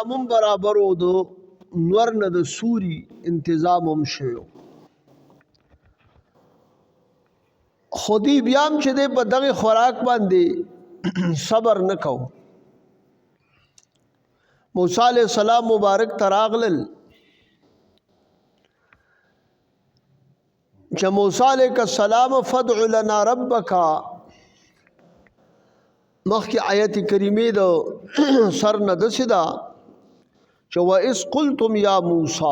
تنظیم هم برابر و د نور نه د سوري انتظام هم شوی خو دی بیا هم چې دی په دغې خوراک باندې صبر نه کو موسی علیه السلام مبارک ته راغلل چې موسی علیه السلام فدع لنا ربک مخکې آیت کریمې د سر نه داسې ده چې وَإِذْ قُلْتُمْ یا موسی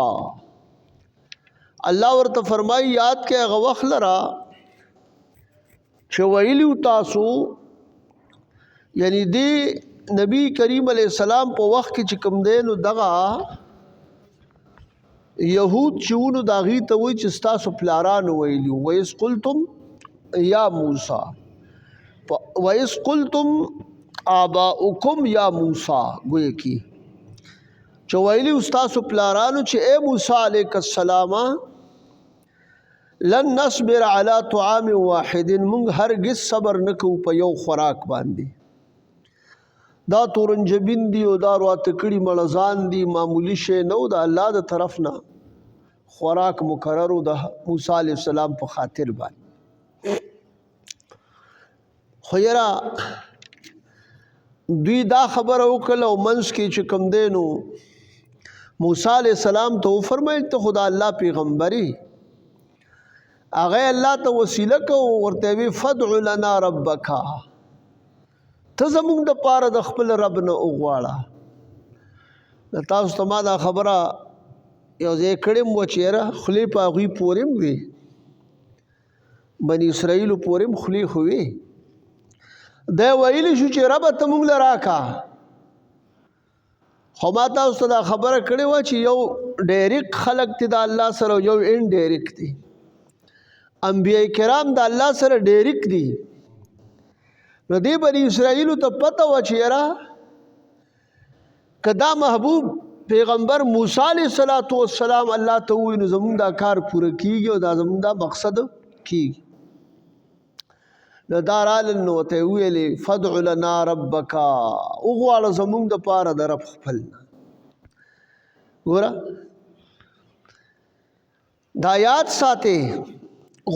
الله ورته فرمایي یاد کې هغه وخت لره چې ویلیو تاسو یعنی دی نبی کریم علیہ السلام په وخت کې چې کوم دی نو دغه یهود چې ونو د هغې ته وایي چې ستاسو پلارانو ویلي وَإِذْ قُلْتُمْ یا موسی وَإِذْ قُلْتُمْ آباؤکم یا موسی گویا کی چې ویلي ستاسو پلارانو چې اے موسی علیه السلام لن نصبر على طعام واحد مونږ هرگز صبر نه کوو په یو خوراک باندې دا تورنجبین دي او دا راته کړي مړزان دي معمولی شی نه و د الله د طرف نه خوراک مقرر و د موسی علیه السلام په خاطر باندې خو یاره دوی دا خبره وکړه او منځ کې چې کوم دی نو موسی علیه السلام ته وفرمایل ته خو د الله پیغمبري هغه الله ته وسیله کو ورته وی فدع لنا ربک ته زمونږ دپاره د خپل رب نه وغواړه تاسو ته ما دا خبره یو ځای کړې وه چې یاره خولې په هغوی پورې هم وي بني اسرائیلو پورې هم خولې خو وي دی ویلی شو چې ربه ته مونږ له راکه خو ما تاسو ته دا خبره کړې وه چې یو ډایرکټ خلک دي د الله سره او یو انډایرکټ دي انبیاء کرام د الله سره ډایرکټ دي نو دې بني اسرائیلو ته پته وه چې یاره که دا محبوب پیغمبر موسی علیه السلام الله ته ووایي نو زمونږ دا کار پوره کیږي او دا زمونږ دا مقصد کیږي نو دا رالل نو ورته یې وویلې فدع لنا ربک وغواړه زمونږ دپاره د رب خپل ګوره دا یاد ساتې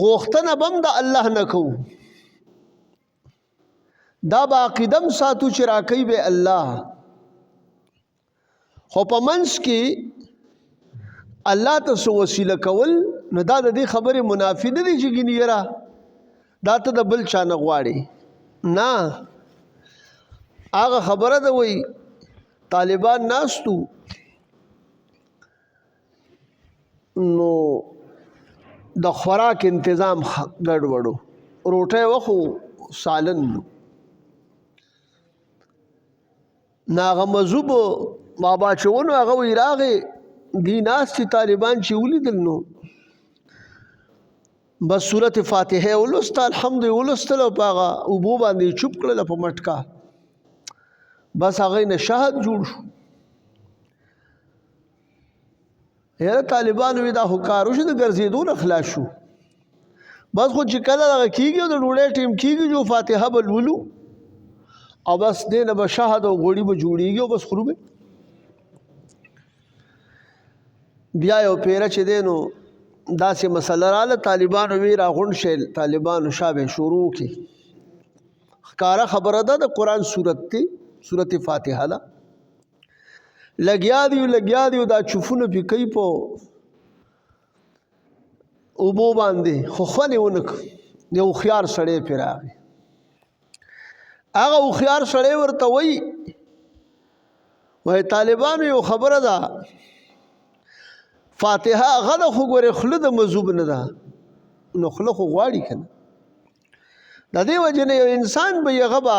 غوښتنه به هم د الله نه کوو دا به عقیده هم ساتو چې راکوي به الله خو په منځ کې الله ته څه وسیله کول نو دا د دې خبرې منافي نه دی چې ګینې یاره دا ته د بل چا نه غواړي نه هغه خبره ده وایي طالبان ناستو نو د خوراک انتظام ګډوډو روټۍ وخو سالن نو هغه مذهب بابا چې ونو هغه وایي راغې دي ناستې طالبان چې ولیدل نو بس صورت فاتحه ولسته الحمد ولستل او په هغه اوبو باندې چوپ کړله په مټکا بس هغې نه شهد جوړ شو یاره طالبانو وی دا خو کار وشو د ګرځېدو نه خلاص شو بس خو چې کله دغه کېږي او د ډوډۍ ټیم کېږي جو فاتحه به لولو او بس دې نه به شهد او غوړي به جوړېږي او بس خورو به بیا یو پیره چې دی نو داسې مسله راله طالبانو وی راغونډ شئ طالبانو شابه شروع کړي ښکاره خبره ده د قرآن صورت دی صورت فاتحه ده لګیا دیو دا چوفونه پې کوي په اوبو باندې خو خوند یې ونه کړ یو هوښیار سړی پرې راغی هغه هوښیار سړی ورته وایي طالبانو یو خبره ده فاتحه هغه ده خو ګورې خوله د مذهب نه ده نو خوله خو غواړي که نه د دې وجې نه یو انسان به یې هغه به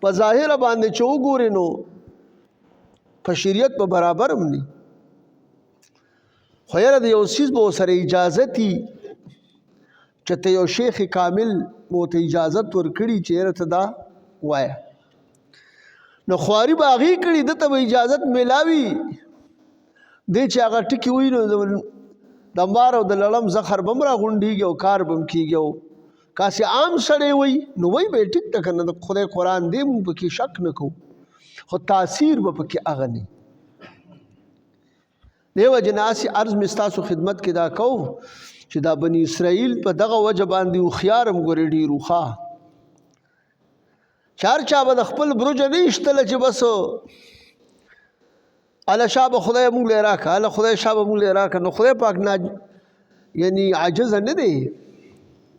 په ظاهره باندې چې وګورې نو په شریعت په برابر هم ني خو یاره د یو څیز به ورسره اجازتي چې ته یو شیخ کامل ورته اجازت ورکړي چې یاره ته دا وایه نو خواري به هغې کړي ده ته به اجازت میلاوي دی چې هغه ټکي وایي نو د مار او د لړم زخر به هم راغونډېږي او کار به هم کېږي او کاسې عام سړی وایي نو وایي به یې ټیک ده که نه د خدای قرآن دی مونږ پکې شک نه کوو خو تاثیر به پکې هغه نه دیو جناسی عرض مستاسو خدمت کې دا کو چې دا بنی اسرائیل په دغه وجه باندې خيارم ګوري ډیرو ښه چار چا به خپل برج نه اشتل چې بس الله شابه خدای مونږ له راکا الله خدای شابه مونږ له راکا نو خدای پاک نه یعنی عاجز نه دی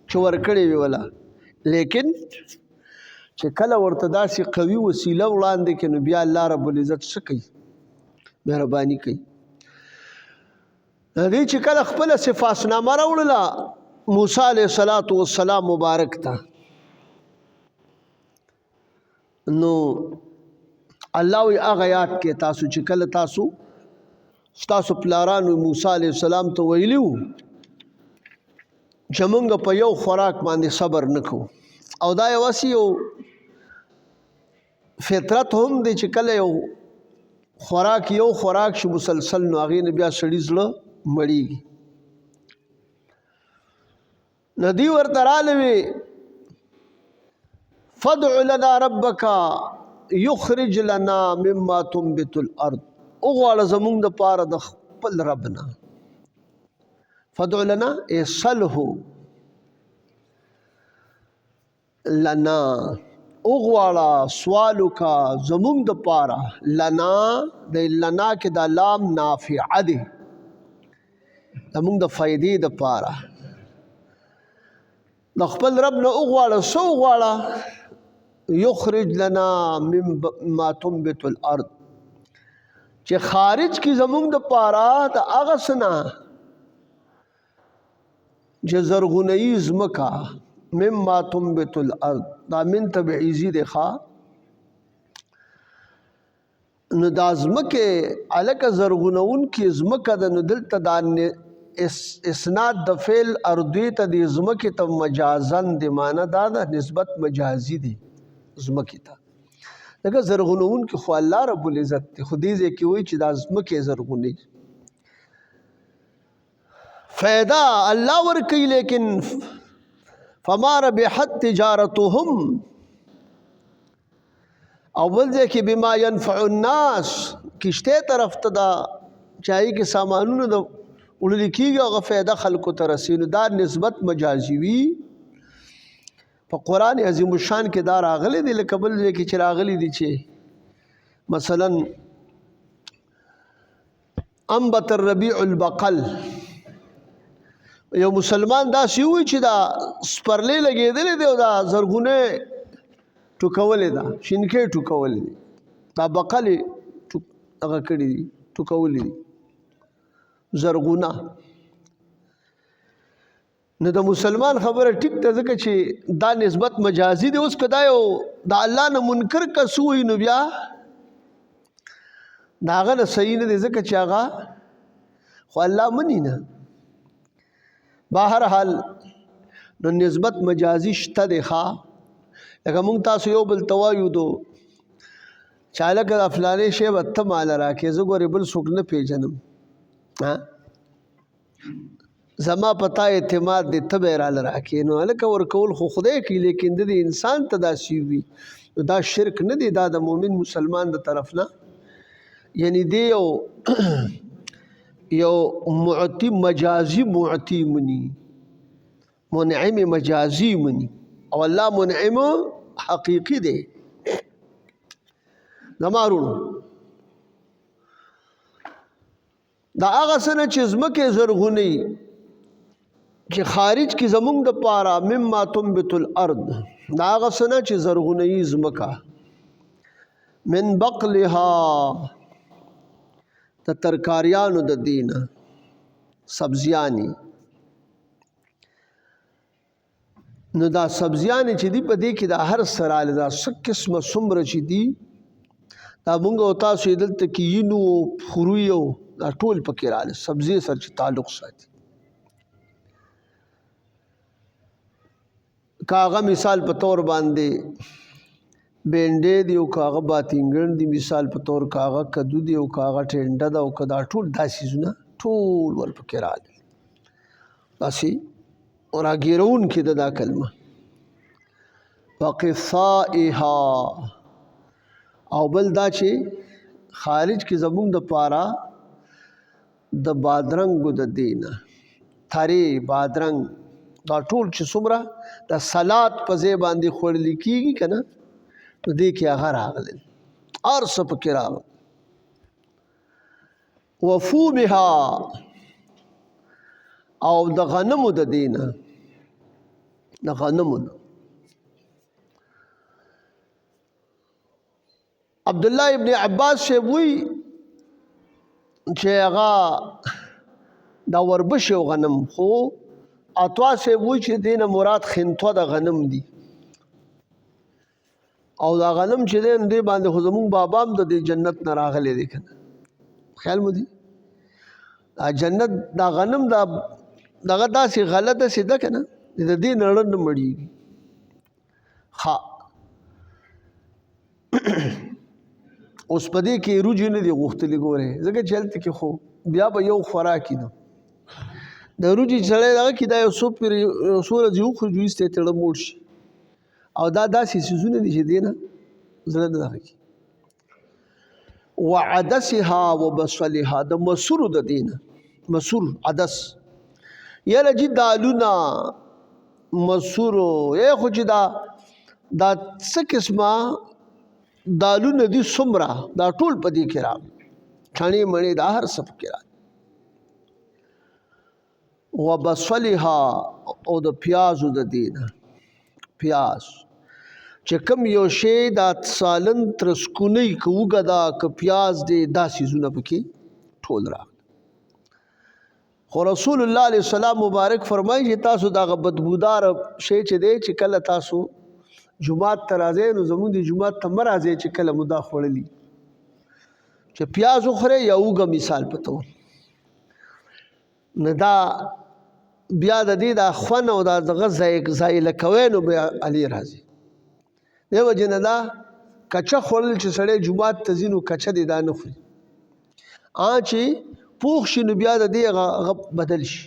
چې ورکړي وی ولا لیکن چې کله ورته داسې قوي وسیله وړاندې کې نو بیا الله رب العزت څه کوي مهرباني کوي دې چې کله خپل صفاتنامه راوړله موسی علیه السلام مبارک ته نو الله وی هغه یاد کې تاسو چې کله تاسو پلارانو موسی علیه السلام ته ویلیو چې موږ په یو خوراک باندې صبر نکو او دا یو فطرت هم دی چې کله یو خوراک شي مسلسل نو هغې نه بیا سړي زړه مړیږي نو دوی ورته راغلي فادع لنا ربک یخرج لنا مما تنبت الارض وغواړه زمونږ دپاره د خپل رب نه فادع لنا صله لنا وغواړه سوال وکړه زمونږ دپاره لنا د لنا کې دا لام نافعه دی زمونږ د فایدې دپاره د خپل رب نه وغواړه څه وغواړه یخرج لنا مما تنبت الارض چې خارج کی زمونږ دپاره د هغه څه نه چې زرغونه‌يي ځمکه مما تنبت الارض دا من تبعیضي دی ښه نو دا ځمکې هلکه زرغونونکې ځمکه ده نو دلته دا اسناد د فعل اردوی ته د ځمکې ته مجازن دی معنی دا ده نسبت مجازي دی ځمکې ته لکه زرغونونکې خو الله رب العزت دی خو دې ځای کې وایي چې دا ځمکې زرغونوي فایده الله ورکوي لیکن فما ربحت تجارتهم او بل ځای کې بما ينفع الناس کشته طرف ته دا چای کې سامانونو د وړل کېږي هغه فایده خلکو ته رسي نو دا نسبت مجازي وي په قرآن عظیم الشان کې دا راغلی دی لکه بل ځای کې چې راغلی دی چې مثلا انبت الربيع البقل یو مسلمان دا سیوی چې دا سپرلی لګېدلی دی او دا زرغونه ټوکولې ده شینکې ټوکولې دي دا بقلې هغه کړي دي ټوکولې دي زرغونه نو د مسلمان خبره ټیک ته ځکه چې دا نسبت مجازي دی اوس که دا یو د الله نه منکر کس ووایي نو بیا د هغه نه صحیح نه دی ځکه چې هغه خو الله مني نه بهرحال نو نسبت مجازي شته دی ښه لکه مونږ تاسو یو بل ته وایو دو چې هلکه دا فلانې شی به ته ماله راکړې زه ګورې بل څوک نه پېژنم زما په تا اعتماد دی ته به یې راله راکړې نو هلکه ورکول خو خدای کوي لیکن د دې انسان ته داسې وي نو دا شرک نه دی دا د مؤمن مسلمان د طرف نه یعنی دی یو معطی مجازی معطی منی منعم مجازی منی او الله منعم حقیقی دی زمارونو دا هغه څه نه چې ځمکې زرغونې چې خارج کې زمونږ دپاره مما تنبت الارض دا هغه څه نه چې زرغونه‌يي ځمکه من بقلها د ترکاریانو د دینه سبزیانی نو دا سبزیانی چې دی په دې کې دا هر سراله دا څه قسمه څومره چې دي دا مونږ او تاسو یې دلته کینو خرویو دا ټول پکې راله سبزی سره چې تعلق ساتي کاغه مثال په تور باندې بینډې دی او کاغه باتینګن دی مثال په تور کاغه کدو دی او کاغه ټینډه دا او کدا ټول داسې زونه ټول ور پکې راځي داسې اور اګیرون کې دا کلمه وقصائها او بل دا چې خارج کې زمونږ د پاره د بادرنګو د دینه تری بادرنګ دا ټول چې څومره د سلاد په ځای باندې خوړل کېږي که نه نو دې کې هغه راغلل هر څه پکې راغلل وفومها او د غنمو د دینه د غنمو نه عبدالله ابن عباس صاحب وی چې هغه دا وربش او غنم خو عطا صاحب وی چې دینه مراد خنتوه د غنم دي او دا غنم چې دی دې باندې خو زمونږ بابا هم د دې جنت نه راغلی دی که نه خیال مو دی دا جنت دا غنم دا دغه داسې غله داسې ده که نه د دې نړه نه مړېږي ښه اوس په دې کې روجې نه دي غوښتلې ګورې ځکه چې هلته کې خو بیا به یو خوراکي ده د روجې سړی دغه کې دا یو څو ورځې وخوري جویستی تړه موړ شي او دا داسې څیزونه دي چې دې نه زړه نه دغه کي وعدسها وبصلها د مسورو د دې نه مسور عدس یاره جي دالونه مسورو خو چې دا څه قسمه دالونه دي څومره دا ټول په دې کې راغلي چڼې مڼې دا هر څه پکې راغلي وبصلها او د پیازو د دې نه پیاز چې کوم یو شی دا سالن ترسکونی که اوږه ده که پیاز دی دا څیزونه پکې ټول راغلي خو رسول الله علیه السلام مبارک فرمایي چې تاسو دغه بدبودار شی چې دی چې کله تاسو جمعات ته راځئ نو زمونږ د جمعات ته مه راځئ چې کله مو دا خوړلي چې پیاز وخورئ یا اوږه مثال په طور نو دا بیا د دې دا خوند او دا دغه ځایله کوی نو بیا علي راځي دې وجې نه دا کچه خوړل چې سړی جمعات ته ځي نو کچه دې دا نه خوري چې پوخ شي نو بیا د دې هغه بدل شي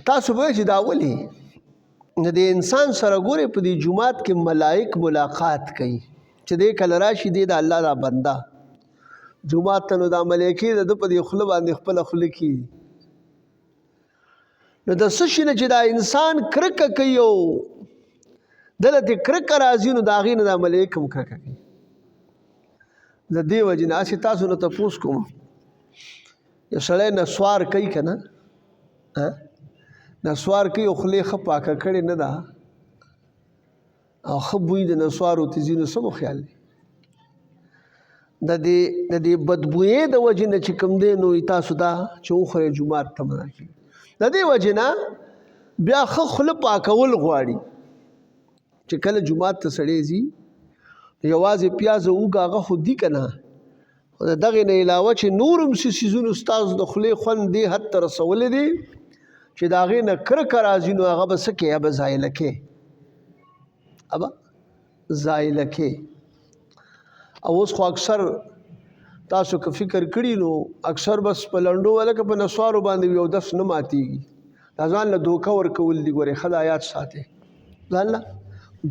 تاسو به چې دا ولې نو د انسان سره ګورې په دې جمعات کې ملائک ملاقات کوي چې دې کله راشي دې د الله دا بنده جمعات ته نو دا ملایکې د په دې خوله باندې خپله خوله کېږي نو د څه شي نه چې دا انسان کرکه کوي او دله ترې کرکه راځي نو د هغې نه دا ملایک هم کرکه کوي د دې وجې نه هسې تاسو نه تپوس کوم یو سړی نسوار کوي که نه نسوار کوي او خولې ښه پاکه کړې نه ده او ښه بوی د نسوارو ته ځي نو څه مو خیال دی د دې بدبویې د وجې نه چې کوم دی نو تاسو دا چې وخورئ جومات ته منع کېږي د دې وجې نه بیا ښه خوله پاکول غواړي چې کله جومات ته سړی ځي یوازې پیاز او اوږه هغه خو دي که نه خو د دغې نه علاوه چې نور هم څه څیزونو ستاسو د خولې خوند دې حد ته رسولی دی چې د هغې نه کرکه راځي نو هغه به څه کوې هغه به زایله کوې هغه زایله کوې او اوس خو اکثر تاسو که فکر کړي نو اکثر بس په لنډو ولکه په نسوارو باندې یو دس نه ماتېږي دا ځان له دوکه ورکول دي ګورې ښه دا یاد ساتئ ځان له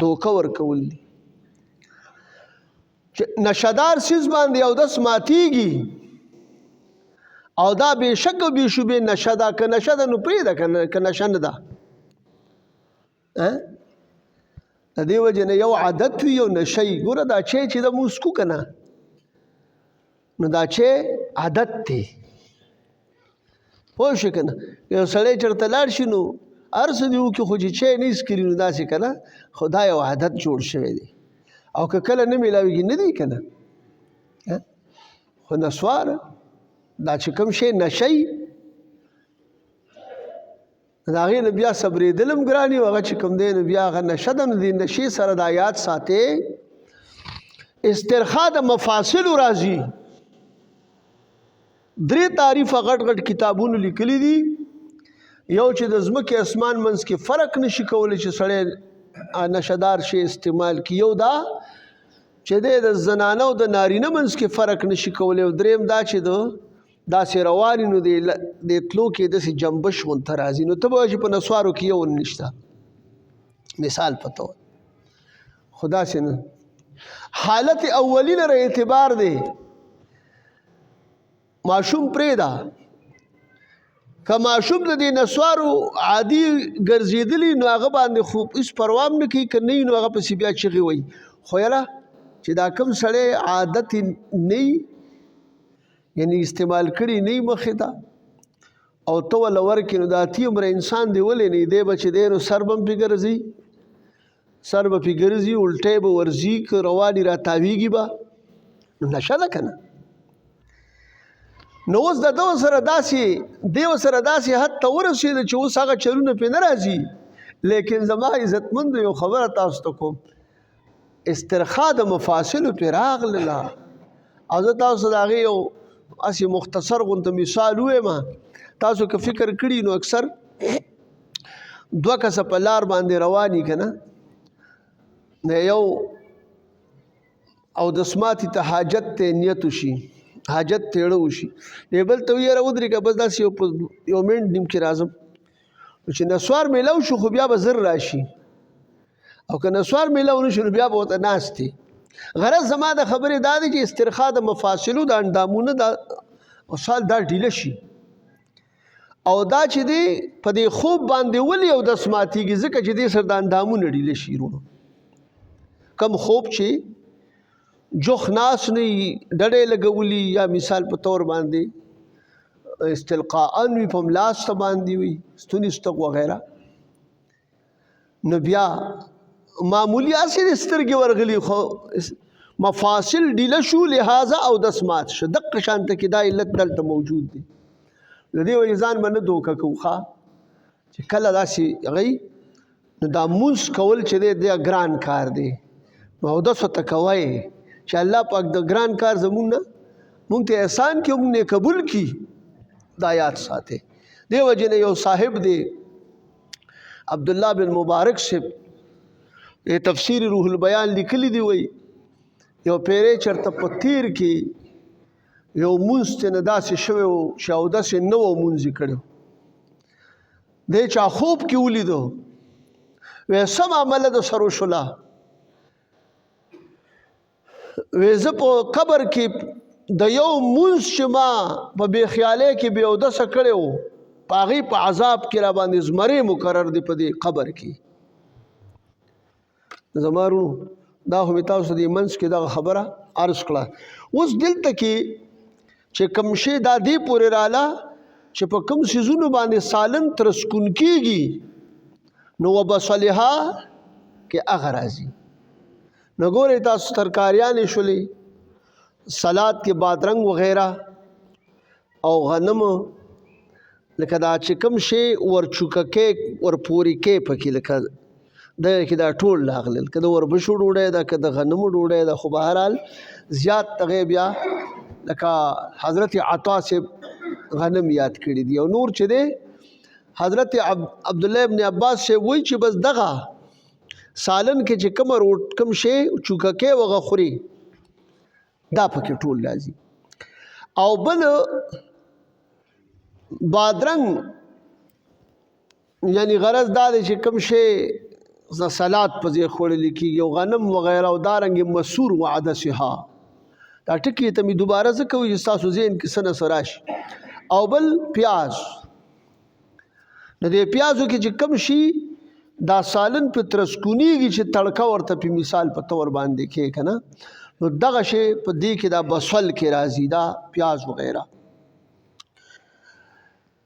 دوکه ورکول دي چې نشهدار څیز باندې یو دس ماتېږي او دا بېشک او بېشوبې نشه ده که نشه ده نو پرېږده که نشه نه ده د دې وجې نه یو عادت وي یو نشه وي ګوره دا چای چې ده مونځ کوو که نه نو دا چای عادت دی پوه شوې که نه یو سړی چېرته لاړ شي نو هر څه دې وکړي خو چې چای نه څکري نو داسې که نه خو دا یو عادت جوړ شوی دی او که کله نه میلاویږي نه دی که نه خو نسواره دا چې کوم شی نشه وي د هغې نه بیا صبرېدل هم ګران وي او هغه چې کوم دی نو بیا هغه نشه ده نو د نشې سره دا یاد ساتې استرخا د مفاصلو راځي درې تعریفه غټ غټ کتابونو لیکلي دي یو چې د ځمکې اسمان منځ کې فرق نشي کولی چې سړی نشهدار شی استعمال کړي یو دا چې دی د زنانه او د نارینه منځ کې فرق نشي کولی او دریم دا چې د داسې رواني نو د تلو کې داسې جنبش غونته راځي نو ته به وایې چې په نسوارو کې یو نشته مثال په طور خو داسې نه حالت اولي لره اعتبار دی ماشوم پرېږده که ماشوم د دې نسوارو عادي ګرځېدلي نو هغه باندې خو هېڅ پروا هم نه کوي، که نه وي نو هغه پسې بیا چغې وایي. خو یاره چې دا کوم سړی عادت یې نه وي یعنې استعمال کړي نه وي مخې ته او ته وله ورکړې نو دا اتي عمره انسان دی ولې نه دی به چې دی نو سر به هم پرې ګرځي، سر به پرې ګرځي، الټی به ورځي، که رواني را تاویږي به نو نشه ده که نه. نو اوس د ده سره داسې حد ته ورسېده چې اوس هغه چلونه پرې نه راځي. لیکن زما عزتمندو یو خبره تاسو ته کوم، استرخا د مفاصلو پرې راغلله او زه تاسو د هغې یو هسې مختصر غونته مثال ووایم. تاسو که فکر کړي نو اکثر دوه کسه په لار باندې رواني که نه، د یو اودس ماتي ته حاجت ته نیت وشي، حاجت تیړه وشي، دی بل ته ویې راودرېږه بس داسې یو منټ نیم کې راځم. نو چې نسوار میلاو شو خو بیا به زر راشي، او که نسوار میلاو نه شو نو بیا به ورته ناست دی. غرض زما د خبرې دا دی چې استرخا د مفاصلو د اندامونه دا مثال دا ډیله شي او دا چې دی په دې خوب باندې ولې اودس ماتېږي ځکه چې دې سره د اندامونه ډیله شي. وروڼو کم خوب چې جوخ ناس نه وي ډډې لګولي یا مثال په طور باندې استلقاءً وي په ملاسته باندې وي ستوني ستق وغیره، نو بیا معمولی هسې د سترګې ورغلي خو مفاصل ډیله شو لہذا اودس مات شو. دقه شانته کې دا علت دلته موجود دی. د دې وجې ځان به نه دوکه کوو ښه چې کله داسې هغوی نو دا مونځ کول چې دی دا ګران کار دی، نو اودس ورته کوئ چې الله پاک د ګران کار زمونږ نه مونږ ته احسان کړي، مونږ نه قبول کړي. دا یاد ساتئ. دې وجې نه یو صاحب دی عبدالله بن مبارک صاحب تفسیر روح البیان لیکلی دی، وایي یو پیری چېرته په تیر کې یو مونځ ته نه داسې شوی و چې اودس یې نه و مونځ یې کړی و، دی چا خوب کې ولیدو وی څه معامله د سر وشوله، وی زه په قبر کې د یو مونځ چې ما په بې خیالۍ کې بې اودسه کړی و په هغې په عذاب کې را باندې زمرې مقرر دی په دې قبر کې. زما وروڼو دا خو مې تاسو دې منځ کې دغه خبره عرض کړه. اوس دلته کې چې کوم شی دا دې پورې راله چې په کوم څیزونو باندې سالن ترسکون کېږي نو وبصلها کې هغه راځي. نو ګورئ تاسو ترکاریانې شولې، سلاد کې بادرنګ وغیره او غنم لکه دا چې کوم شی ورچوکه کې ورپورې کې پکې لکه دغه کې دا ټول راغلل، که د وربشو ډوډۍ ده که د غنمو ډوډۍ ده، خو بهرحال زیات هغې بیا لکه حضرت عطا صاحب غنم یاد کړي دي او نور چې دی حضرت عبدالله ابن عباس صاحب وایي چې بس دغه سالن کې چې کوم شی چوککې وغه خوري دا پکې ټول راځي. او بل بادرنګ یعنی غرض دا دی چې کوم شی سلاد په ځای خوړل کېږي او غنم وغیره او دارنګې مسور و عدسها، دا ټکي ته مې دوباره څه کوي چې ستاسو ذهن کې څه نه څه راشي. او بل پیاز، نو دې پیازو کې چې کوم شي دا سالن په ترسکونیږي چې تړکه ورته په مثال په طور باندې کې که نه، نو دغه شی په دې کې دا بصل کې راځي، دا پیاز وغیره.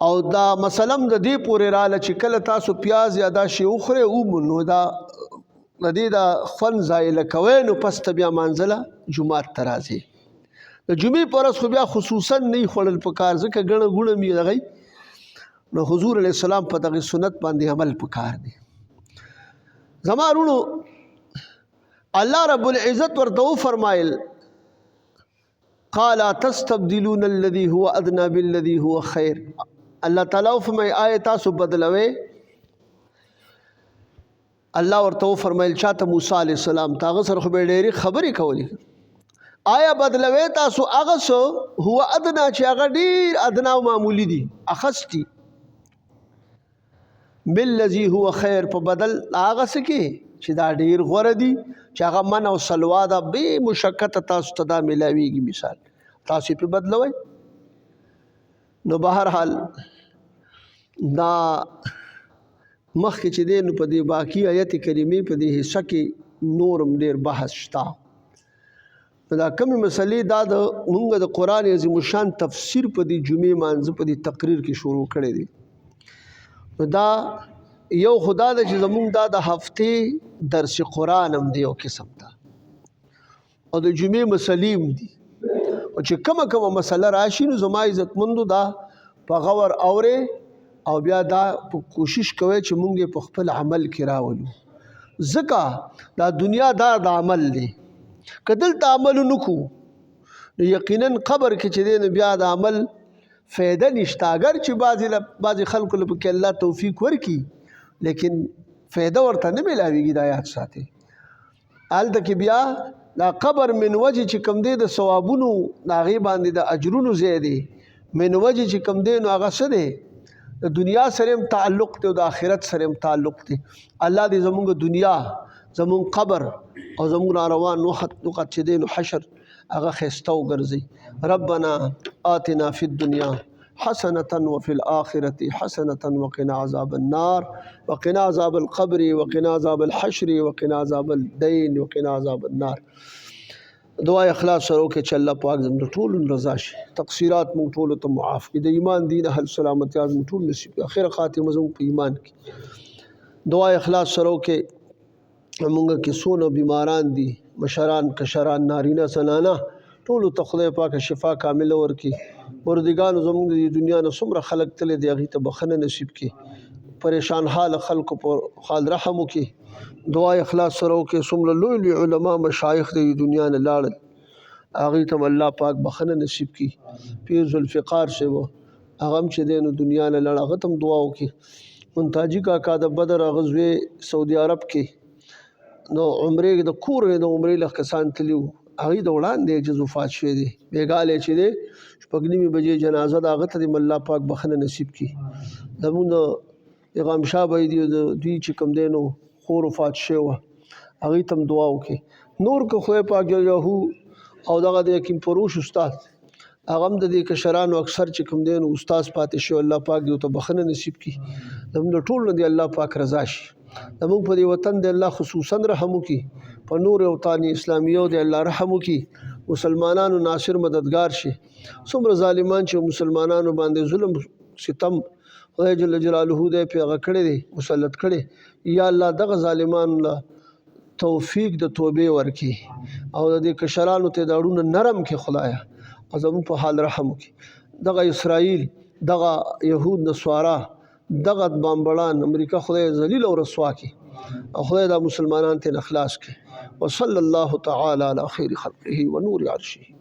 او دا مثلا د دې پورې راله چې کله تاسو پیاز یا دا شی وخورئ نو دا د دې دا خوند ضایله کوئ نو پس ته بیا مانځله جومات ته راځئ. د جمعې په ورځ خو بیا خصوصا نه خوړل پکار ځکه ګڼه ګوڼه مې دغی، نو حضور علیه السلام په دغې سنت باندې عمل پکار دی. زما وروڼو الله رب العزت ورته وفرمایل قال تستبدلون الذي هو ادنى بالذي هو خیر. الله تعالی وفرمایي آیا تاسو بدلوئ؟ الله ورته وفرمایل چاته موسی علیه السلام ته، هغه سره خو به یې ډېرې خبرې کولې، آیا بدلوئ تاسو هغه څه هو ادنا چې هغه ډېر ادنا او معمولي دي اخستي بالذي هو خیر په بدل هغه څه کې چې دا ډېر غوره دي چې هغه من او سلوا ده بې مشقته تاسو ته دا میلاویږي، مثال تاسو پې بدلوئ. نو بهرحال دا مخکې چې دی نو په دې باقي آیت کریمې په دې حصه کې نورم ډېر بحث شته. دا کمې مسلې دا د مونږ د قرآن عظیم الشان تفسیر په دې جمعې مانځه په دې تقریر کې شروع کړی دی. نو دا یو خدا ده چې زمونږ دا د هفتې درس قرآن هم دی یو قسم ته، او د جمعې مسلې هم دي. او چې کومه مسله راشي نو زما عزتمندو دا په غور اورې او بیا دا په کوشش کوئ چې مونږ یې په خپل عمل کې راولو. ځکه دا دنیا دا د عمل دی، که دلته عمل ونکړو نو یقینا قبر کې چې دی نو بیا د عمل فایده نشته. اگر چې بعضې خلکو له پکې الله توفیق ورکړي لیکن فایده ورته نه میلاویږي. دا یاد ساتئ هلته کې بیا دا قبر من وجې چې کوم دی د ثوابونو د هغې باندې د اجرونو ځای دی، من وجې چې کوم دی نو هغه څه دی د دنیا سره هم تعلق دی او د آخرت سره هم تعلق دی. الله دې زمونږ دنیا، زمونږ قبر او زمونږ ناروان وخت چې دی نو حشر هغه ښایسته وګرځي. ربنا آتنا فی الدنیا حسنة وفي الآخرة حسنة وقنا عذاب النار وقنا عذاب القبر وقنا عذاب الحشر وقنا عذاب الدين وقنا عذاب النار. دعا اخلاص سره وکړئ چې الله پاک زموږ ټولو رضا شي، تقصیرات موږ ټولو ته معاف کړي، د ایمان دین اهل سلامتیا زموږ ټول نصیب کړي، اخر خاتمه زموږ په ایمان کې. دعا اخلاص سره وکړئ موږ کې څونه بیماران دي، مشران کشران نارینه زنانه ټولو ته خدای پاک شفا کامله ورکړي. مردگانو زموږ د دنیا نه څومره خلک تللی دی هغې ته بخښنه نصیب کړي، پریشان حال خلکو پر حال رحم وکړي. دعا اخلاص سره وکړئ څومره لوی لوی علما مشایخ د دنیا نه لاړل هغې ته الله پاک بخښنه نصیب کړي. پیر ذوالفقار صاحب هغه هم چې دی نو دنیا نه لاړ، هغه ته هم دعا وکړي. منتاجي کاکا د بدر هغه زوی سعودي عرب کې نو عمرې د کور د عمرې لږ کسان تلي وو، هغې د وړاندې چې وفات شوی دی بیګالی چې دی 6:30 بجې جنازه د هغه ته دې الله پاک بخښنه نصیب کړي. زمونږ د پیغام شاه بھائی دی دوی چې کوم دی نو خور وفات شوی وه هغې ته هم دعا وکړي. نور که خدای پاک جل جلاله او دغه د حکیم فروش استاد هغه هم د دې کشرانو اکثر چې کوم دی نو استاد پاتې شوی، الله پاک دې ورته بخښنه نصیب کړي. زموږ د ټولو نه دې الله پاک رضا شي. زموږ په دې وطن دې الله خصوصا رحم وکړي، په نور اوطان اسلامیو دې الله رحم وکړي، مسلمانانو ناصر مددگار شي. څومره ظالمان چې مسلمانانو باندې ظلم ستم خدای جل جلاله دې پې هغه کړی دی مسلط کړی، یا الله دغه ظالمانو له توفیق د توبې ورکړي او د دې کشرانو ته د اړونه نرم کړي خدایه، او زموږ په حال رحم وکړي. دغه اسرائیل، دغه یهود نصوارا، دغه بامبړان امریکا خدای ذلیل او رسوا کړي او خدای دا مسلمانان ته اخلاص کړي. وصلی الله تعالی علی خیر خلقه و نور عرشه.